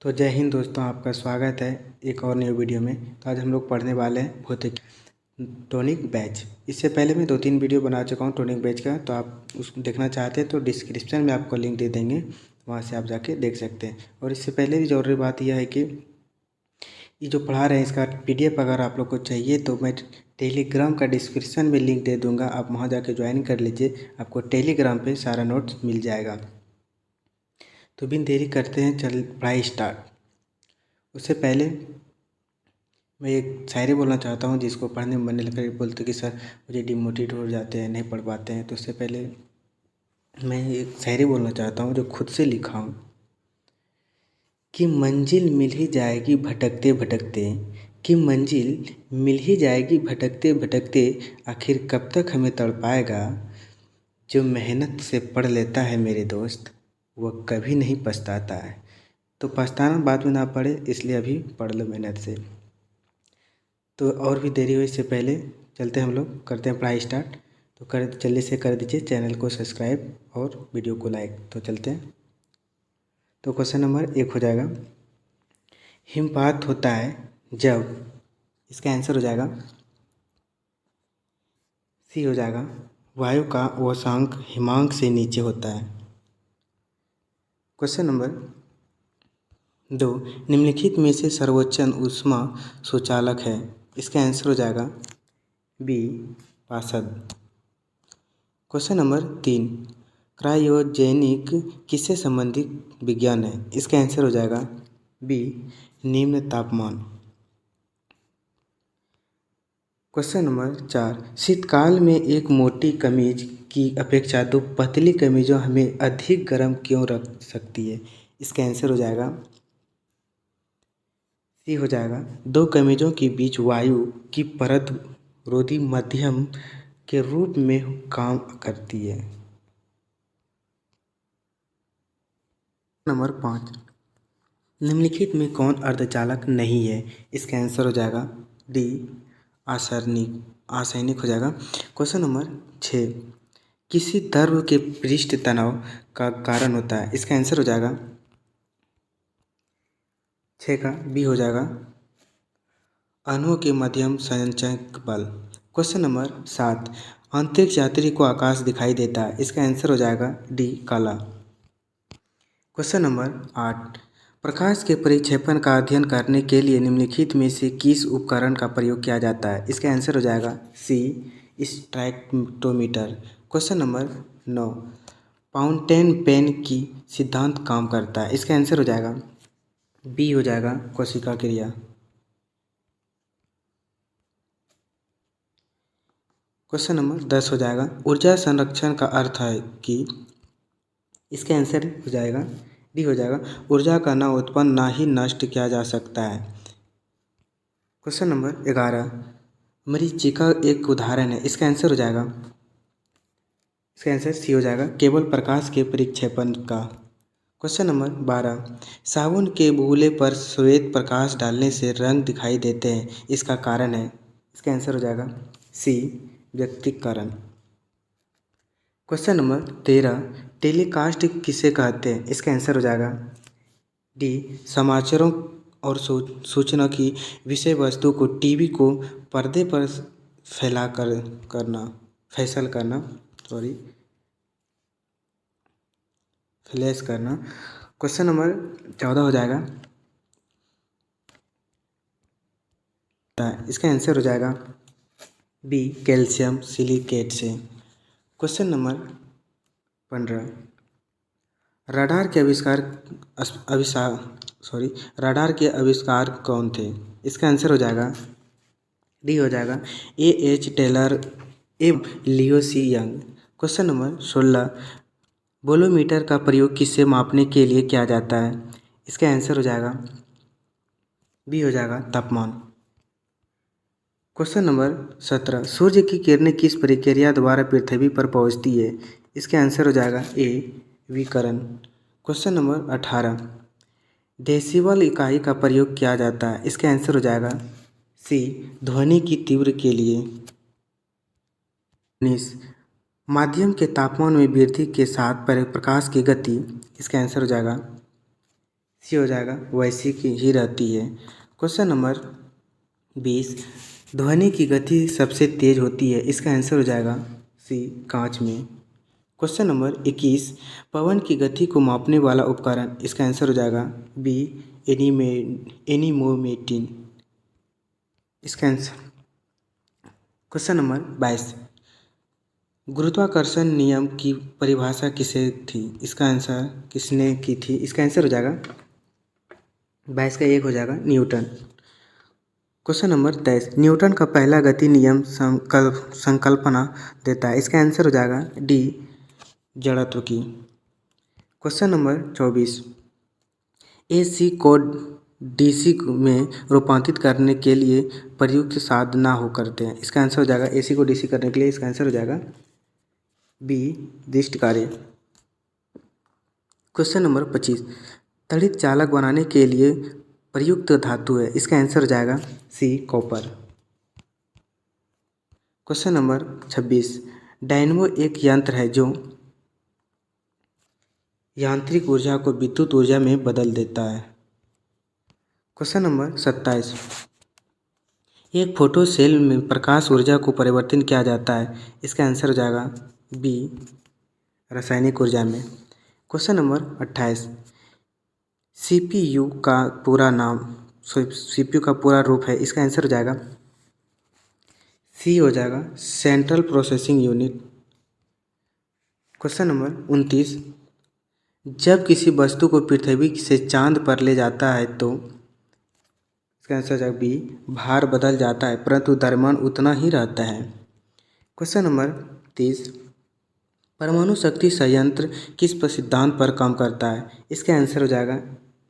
तो जय हिंद दोस्तों, आपका स्वागत है एक और नई वीडियो में। तो आज हम लोग पढ़ने वाले हैं भौतिकी टॉनिक बैच। इससे पहले मैं 2-3 वीडियो बना चुका हूँ टॉनिक बैच का। तो आप उसको देखना चाहते हैं तो डिस्क्रिप्शन में आपको लिंक दे देंगे, वहाँ से आप जाके देख सकते हैं। और इससे पहले भी ज़रूरी बात यह है कि ये जो पढ़ा रहे हैं इसका PDF अगर आप लोग को चाहिए तो मैं टेलीग्राम का डिस्क्रिप्शन में लिंक दे दूँगा, आप वहाँ जाके ज्वाइन कर लीजिए। आपको टेलीग्राम पर सारा नोट्स मिल जाएगा। तो बिन देरी करते हैं, चल पढ़ाई स्टार्ट। उससे पहले मैं एक शायरी बोलना चाहता हूँ जिसको पढ़ने में मन नहीं लगता। बोलते कि सर मुझे डिमोटिवेट हो जाते हैं, नहीं पढ़ पाते हैं। तो उससे पहले मैं एक शायरी बोलना चाहता हूँ जो खुद से लिखा हूँ कि मंजिल मिल ही जाएगी भटकते भटकते, कि मंजिल मिल ही जाएगी भटकते भटकते, आखिर कब तक हमें तड़पाएगा। जो मेहनत से पढ़ लेता है मेरे दोस्त, वह कभी नहीं पछताता है। तो पछताना बाद में ना पड़े, इसलिए अभी पढ़ लो मेहनत से। तो और भी देरी हो इससे पहले चलते हम लोग करते हैं पढ़ाई स्टार्ट। तो जल्दी से कर दीजिए चैनल को सब्सक्राइब और वीडियो को लाइक। तो चलते हैं। तो क्वेश्चन नंबर 1 हो जाएगा, हिमपात होता है जब, इसका आंसर हो जाएगा सी हो जाएगा, वायु का वसांक हिमांक से नीचे होता है। क्वेश्चन नंबर 2, निम्नलिखित में से सर्वोच्च ऊष्मा सुचालक है। इसका आंसर हो जाएगा बी, पार्षद। क्वेश्चन नंबर 3, क्रायोजेनिक किससे संबंधित विज्ञान है। इसका आंसर हो जाएगा बी, निम्न तापमान। क्वेश्चन नंबर 4, शीतकाल में एक मोटी कमीज की अपेक्षा 2 पतली कमीजों हमें अधिक गर्म क्यों रख सकती है। इसका आंसर हो जाएगा सी हो जाएगा, 2 कमीजों के बीच वायु की परत रोधी माध्यम के रूप में काम करती है। नंबर 5, निम्नलिखित में कौन अर्धचालक नहीं है। इसका आंसर हो जाएगा डी, आसैनिक हो जाएगा। क्वेश्चन नंबर 6, किसी द्रव के पृष्ठ तनाव का कारण होता है। इसका आंसर हो जाएगा 6 का बी हो जाएगा, अणुओं के मध्यम संचयक बल। क्वेश्चन नंबर 7, अंतरिक्ष यात्री को आकाश दिखाई देता है। इसका आंसर हो जाएगा डी, काला। क्वेश्चन नंबर 8, प्रकाश के परिक्षेपण का अध्ययन करने के लिए निम्नलिखित में से किस उपकरण का प्रयोग किया जाता है। इसका आंसर हो जाएगा C, spectrometer. Question number 9, fountain pen की सिद्धांत काम करता है। इसका आंसर हो जाएगा बी हो जाएगा, कोशिका क्रिया। क्वेश्चन नंबर 10 हो जाएगा, ऊर्जा संरक्षण का अर्थ है कि। इसका आंसर हो जाएगा डी हो जाएगा, ऊर्जा का ना उत्पन्न ना ही नष्ट किया जा सकता है। क्वेश्चन नंबर 11, मरीचिका एक उदाहरण है। इसका आंसर हो जाएगा, इसका आंसर सी हो जाएगा, केवल प्रकाश के परिक्षेपण का। क्वेश्चन नंबर 12, साबुन के बूले पर श्वेत प्रकाश डालने से रंग दिखाई देते हैं, इसका कारण है। इसका आंसर हो जाएगा सी, व्यक्तिकरण। क्वेश्चन नंबर 13, टेलीकास्ट किसे कहते हैं। इसका आंसर हो जाएगा डी, समाचारों और सूचना की विषय वस्तु को टीवी को पर्दे पर फैला कर करना फैसल करना सॉरी फ्लैश करना। क्वेश्चन नंबर 14 हो जाएगा, इसका आंसर हो जाएगा बी, कैल्शियम सिलिकेट से। क्वेश्चन नंबर 15, रडार के रडार के आविष्कार कौन थे। इसका आंसर हो जाएगा डी हो जाएगा, A.H. टेलर एवं लियो सी यंग। क्वेश्चन नंबर 16, बोलोमीटर का प्रयोग किसे मापने के लिए किया जाता है। इसका आंसर हो जाएगा बी हो जाएगा, तापमान। क्वेश्चन नंबर 17, सूर्य की किरणें किस प्रक्रिया द्वारा पृथ्वी पर पहुंचती है। इसका आंसर हो जाएगा ए, विकिरण। क्वेश्चन नंबर 18, डेसिबल इकाई का प्रयोग किया जाता है। इसका आंसर हो जाएगा सी, ध्वनि की तीव्र के लिए। 19, माध्यम के तापमान में वृद्धि के साथ प्रकाश की गति। इसका आंसर हो जाएगा सी हो जाएगा वैसी की ही रहती है। क्वेश्चन नंबर 20, ध्वनि की गति सबसे तेज होती है, इसका आंसर हो जाएगा सी कांच में। क्वेश्चन नंबर 21, पवन की गति को मापने वाला उपकरण, इसका आंसर हो जाएगा बी एनीमोमीटर, इसका आंसर। क्वेश्चन नंबर 22, गुरुत्वाकर्षण नियम की परिभाषा किसे थी, इसका आंसर किसने की थी, इसका आंसर हो जाएगा 22 का 1 हो जाएगा न्यूटन। क्वेश्चन नंबर 23, न्यूटन का पहला गति नियम संकल्पना देता है, इसका आंसर हो जाएगा डी जड़त्व की। क्वेश्चन नंबर 24, एसी को डीसी में रूपांतरित करने के लिए प्रयुक्त साधना हो करते हैं, इसका आंसर हो जाएगा एसी को डीसी करने के लिए, इसका आंसर हो जाएगा बी दृष्टि कार्य। क्वेश्चन नंबर 25, तड़ित चालक बनाने के लिए प्रयुक्त धातु है, इसका आंसर हो जाएगा C copper. Question number 26, dynamo एक यंत्र है जो यांत्रिक ऊर्जा को विद्युत ऊर्जा में बदल देता है। क्वेश्चन नंबर 27, एक फोटो सेल में प्रकाश ऊर्जा को परिवर्तन किया जाता है, इसका आंसर हो जाएगा बी रासायनिक ऊर्जा में। क्वेश्चन नंबर 28, सीपीयू का पूरा नाम, सीपीयू का पूरा रूप है, इसका आंसर हो जाएगा सी हो जाएगा central processing unit. Question number 29, जब किसी वस्तु को पृथ्वी से चांद पर ले जाता है तो इसका आंसर हो जाएगा बी भार बदल जाता है परंतु द्रव्यमान उतना ही रहता है। क्वेश्चन नंबर 30, परमाणु शक्ति संयंत्र किस सिद्धांत पर काम करता है, इसका आंसर हो जाएगा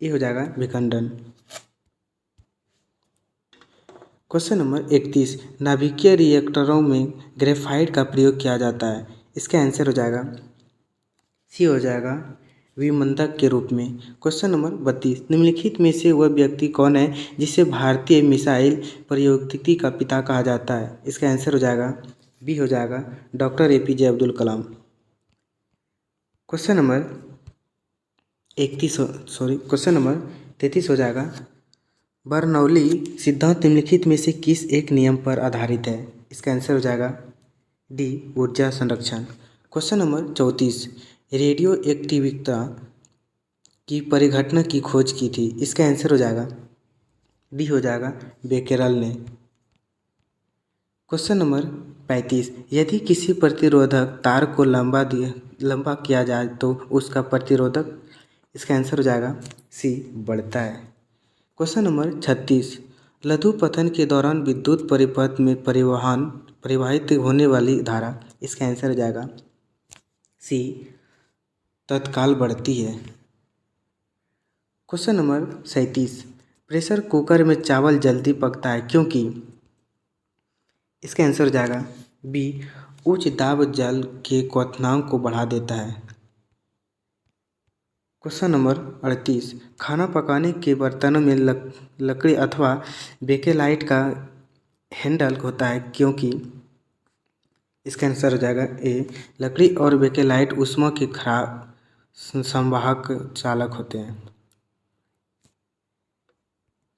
ये हो जाएगा विखंडन। क्वेश्चन नंबर 31, नाभिकीय रिएक्टरों में ग्रेफाइट का प्रयोग किया जाता है, इसका आंसर हो जाएगा सी हो जाएगा विमंदक के रूप में। क्वेश्चन नंबर 32, निम्नलिखित में से वह व्यक्ति कौन है जिसे भारतीय मिसाइल प्रौद्योगिकी का पिता कहा जाता है, इसका आंसर हो जाएगा बी हो जाएगा doctor APJ Abdul Kalam. Question number 33 हो जाएगा, बर्नौली सिद्धांत निम्नलिखित में से किस एक नियम पर आधारित है, इसका आंसर हो जाएगा डी ऊर्जा संरक्षण। क्वेश्चन नंबर 34, रेडियो एक्टिविता की परिघटना की खोज की थी, इसका आंसर हो जाएगा डी हो जाएगा बेकेरल ने। क्वेश्चन नंबर 35, यदि किसी प्रतिरोधक तार को लंबा किया जाए तो उसका प्रतिरोधक, इसका आंसर हो जाएगा सी बढ़ता है। क्वेश्चन नंबर 36, लघु पतन के दौरान विद्युत परिपथ में परिवाहित होने वाली धारा, इसका आंसर हो जाएगा सी तत्काल बढ़ती है। क्वेश्चन नंबर 37, प्रेशर कुकर में चावल जल्दी पकता है क्योंकि, इसका आंसर हो जाएगा बी उच्च दाब जल के क्वथनांक को बढ़ा देता है। क्वेश्चन नंबर 38, खाना पकाने के बर्तनों में लकड़ी अथवा बेकेलाइट का हैंडल होता है क्योंकि, इसका आंसर हो जाएगा ए लकड़ी और बेकेलाइट ऊष्मा के खराब संवाहक चालक होते हैं।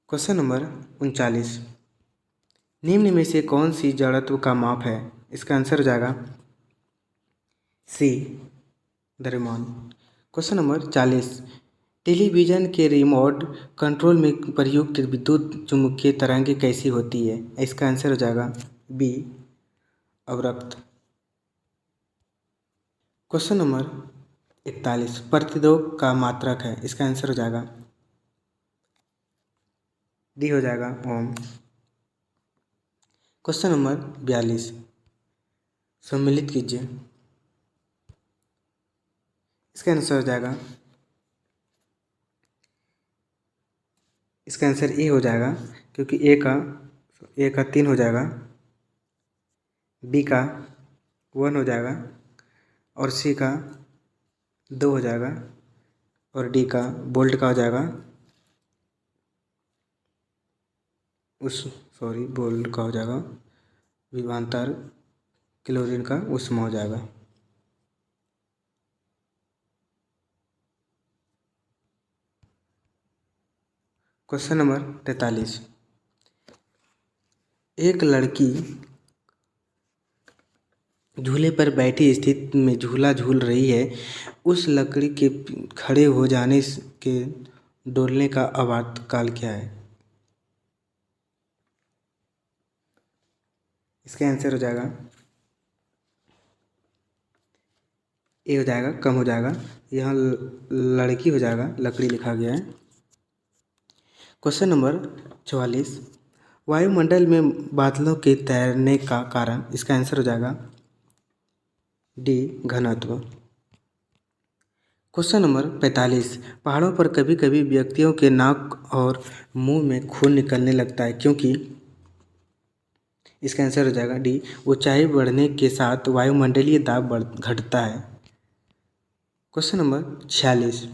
क्वेश्चन नंबर 39, निम्न में से कौन सी जड़त्व का माप है, इसका आंसर हो जाएगा सी द्रव्यमान। क्वेश्चन नंबर 40, टेलीविज़न के रिमोट कंट्रोल में प्रयुक्त विद्युत चुम्बकीय तरंगें कैसी होती है, इसका आंसर हो जाएगा बी अवरक्त। क्वेश्चन नंबर 41, प्रतिरोध का मात्रक है, इसका आंसर हो जाएगा डी हो जाएगा ओम। क्वेश्चन नंबर 42, सम्मिलित कीजिए, इसका आंसर हो जाएगा, इसका आंसर ए हो जाएगा क्योंकि ए का 3 हो जाएगा, बी का 1 हो जाएगा और सी का 2 हो जाएगा और डी का बोल्ट का हो जाएगा बोल्ट का हो जाएगा विभवांतर, क्लोरीन का उष्मा हो जाएगा। Question number 43। एक लड़की झूले पर बैठी स्थिति में झूला झूल रही है। उस लकड़ी के खड़े हो जाने के डोलने का आवर्तकाल क्या है? इसका आंसर हो जाएगा ए हो जाएगा, कम हो जाएगा। यहाँ लड़की हो जाएगा, लकड़ी लिखा गया है। Question number 44। वायुमंडल में बादलों के तैरने का कारण, इसका आंसर हो जाएगा डी, घनत्व। Question number 45। पहाड़ों पर कभी कभी व्यक्तियों के नाक और मुंह में खून निकलने लगता है क्योंकि, इसका आंसर हो जाएगा डी, ऊंचाई बढ़ने के साथ वायुमंडलीय दाब घटता है। Question number 46।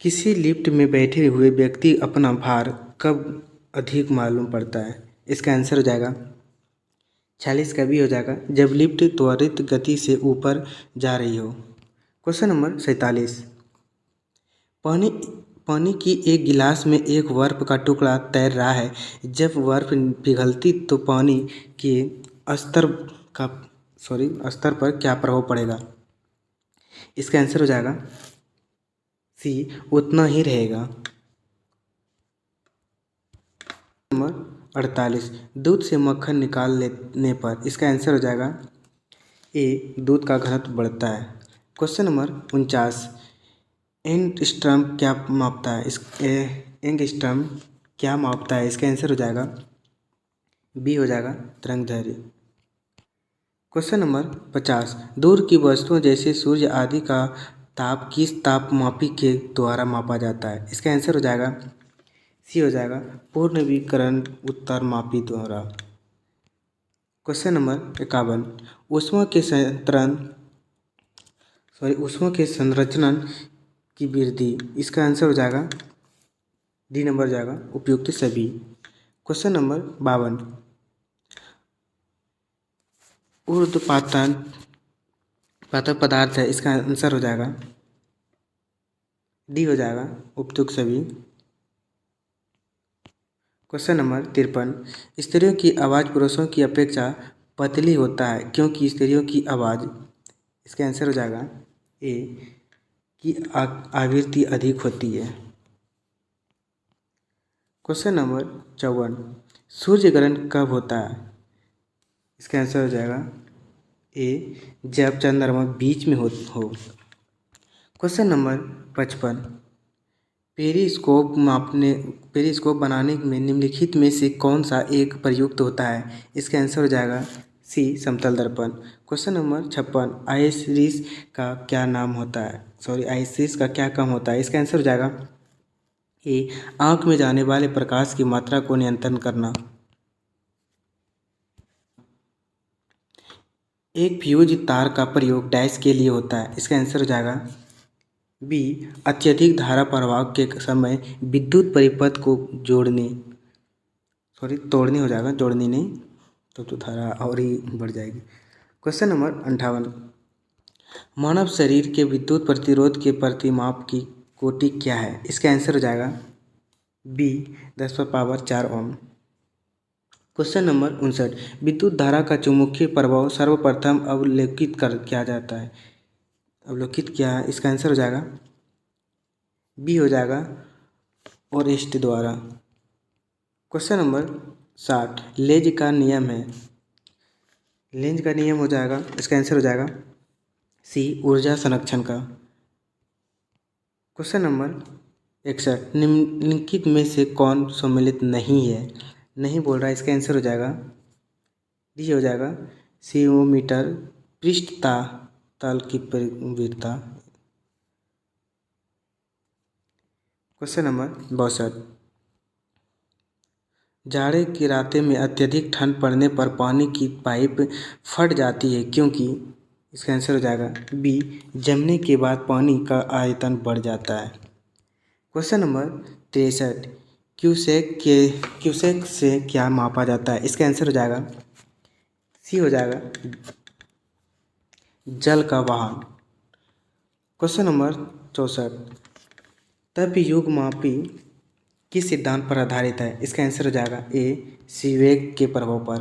किसी लिफ्ट में बैठे हुए व्यक्ति अपना भार कब अधिक मालूम पड़ता है? इसका आंसर हो जाएगा 46 का भी हो जाएगा, जब लिफ्ट त्वरित गति से ऊपर जा रही हो। Question number 47। पानी पानी की एक गिलास में एक बर्फ का टुकड़ा तैर रहा है। जब बर्फ पिघलती तो पानी के स्तर का स्तर पर क्या प्रभाव पड़ेगा? इसका आंसर हो जाएगा सी, उतना ही रहेगा। नंबर 48। दूध से मक्खन निकाल लेने पर, इसका आंसर हो जाएगा ए, दूध का घनत्व बढ़ता है। Question number 49। एंगस्ट्रम क्या मापता है? एंगस्ट्रम क्या मापता है? इसका आंसर हो जाएगा बी, हो जाएगा तरंगदैर्घ्य। Question number 50। दूर की वस्तुओं जैसे सूर्य आदि का ताप किस तापमापी के द्वारा मापा जाता है? इसका आंसर हो जाएगा सी, हो जाएगा पूर्ण विकिरण उत्तर मापी द्वारा। Question number 51। ऊष्मा के संरक्षण की वृद्धि, इसका आंसर हो जाएगा डी नंबर हो जाएगा उपयुक्त सभी। Question number 52। ऊर्ध्वपातन पदार्थ है, इसका आंसर हो जाएगा डी, हो जाएगा उपयुक्त सभी। Question number 53। स्त्रियों की आवाज़ पुरुषों की अपेक्षा पतली होता है क्योंकि स्त्रियों की आवाज़, इसका आंसर हो जाएगा ए, की आवृत्ति अधिक होती है। Question number 54। सूर्य ग्रहण कब होता है? इसका आंसर हो जाएगा ए, जब चंद्रमा बीच में हो। Question number 55। पेरिस्कोप बनाने में निम्नलिखित में से कौन सा एक प्रयुक्त होता है? इसका आंसर हो जाएगा सी, समतल दर्पण। Question number 56। आइरिस का क्या नाम होता है? आइरिस का क्या काम होता है? इसका आंसर हो जाएगा ए, आँख में जाने वाले प्रकाश की मात्रा को नियंत्रण करना। एक फ्यूज तार का प्रयोग डैश के लिए होता है? इसका आंसर हो जाएगा बी, अत्यधिक धारा प्रवाह के समय विद्युत परिपथ को तोड़ने हो जाएगा, जोड़ने नहीं तो धारा और ही बढ़ जाएगी। Question number 58। मानव शरीर के विद्युत प्रतिरोध के प्रतिमाप की कोटि क्या है? इसका आंसर हो जाएगा बी, 10⁴ ओम। Question number 59। विद्युत धारा का चुंबकीय प्रभाव सर्वप्रथम अवलोकित किया जाता है, क्या है? इसका आंसर हो जाएगा बी, हो जाएगा ओरेस्ट द्वारा। Question number 60। लेंज का नियम हो जाएगा, इसका आंसर हो जाएगा सी, ऊर्जा संरक्षण का। Question number 61। निम्नलिखित में से कौन सम्मिलित नहीं है? नहीं बोल रहा है, इसका आंसर हो जाएगा डी, हो जाएगा सीओमीटर, पृष्ठ तल की विविधता। Question number 62। जाड़े की रातें में अत्यधिक ठंड पड़ने पर पानी की पाइप फट जाती है क्योंकि, इसका आंसर हो जाएगा बी, जमने के बाद पानी का आयतन बढ़ जाता है। Question number 63। क्यूसेक से क्या मापा जाता है? इसका आंसर हो जाएगा सी हो जाएगा जल का वाहन। क्वेश्चन नंबर 64, तपयुगमापी किस सिद्धांत पर आधारित है? इसका आंसर हो जाएगा ए सीवेग के प्रभाव पर।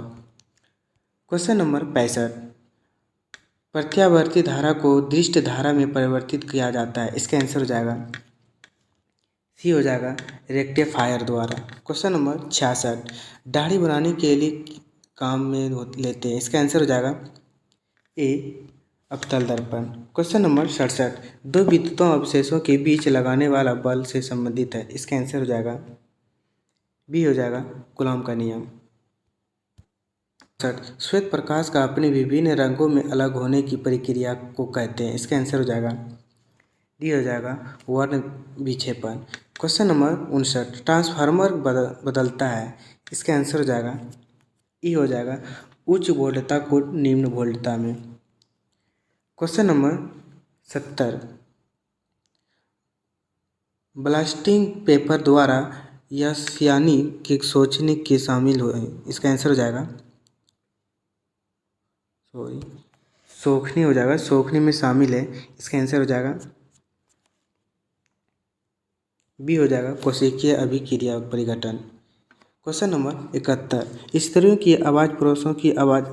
क्वेश्चन नंबर 65, प्रत्यावर्ती धारा को दृष्ट धारा में परिवर्तित किया जाता है। इसका आंसर हो जाएगा सी हो जाएगा रेक्टिफायर द्वारा। क्वेश्चन नंबर 66, दाढ़ी बनाने के लिए काम में लेते हैं। इसका आंसर हो जाएगा ए अवतल दर्पण। क्वेश्चन नंबर 67, दो विद्युत अवशेषों के बीच लगाने वाला बल से संबंधित है। इसका आंसर हो जाएगा बी हो जाएगा कूलॉम का नियम। श्वेत प्रकाश का अपने विभिन्न रंगों में अलग होने की प्रक्रिया को कहते हैं। इसका आंसर हो जाएगा डी हो जाएगा वर्ण विक्षेपण। क्वेश्चन नंबर 59, ट्रांसफार्मर बदलता है। इसका आंसर हो जाएगा ई हो जाएगा उच्च वोल्टता को निम्न वोल्टता में। क्वेश्चन नंबर 70, ब्लास्टिंग पेपर द्वारा यानी कि सोचने के शामिल हो। इसका आंसर हो जाएगा सोखनी हो जाएगा, सोखने में शामिल है। इसका आंसर हो जाएगा बी हो जाएगा कोशिकीय अभिक्रिया परिघटन। क्वेश्चन नंबर 71, स्त्रियों की आवाज़ पुरुषों की आवाज़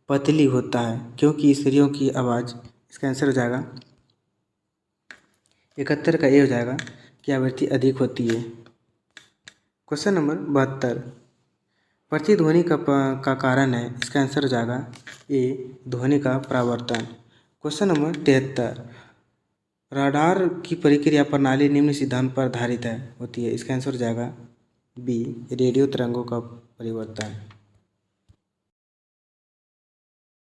पतली होता है क्योंकि स्त्रियों की आवाज़। इसका आंसर हो जाएगा 71 का ए हो जाएगा कि आवृत्ति अधिक होती है। क्वेश्चन नंबर 72, प्रतिध्वनि का कारण है। इसका आंसर हो जाएगा ए ध्वनि का परावर्तन। क्वेश्चन नंबर 73, राडार की प्रक्रिया प्रणाली निम्न सिद्धांत पर आधारित होती है। इसका आंसर हो जाएगा बी रेडियो तरंगों का परिवर्तन।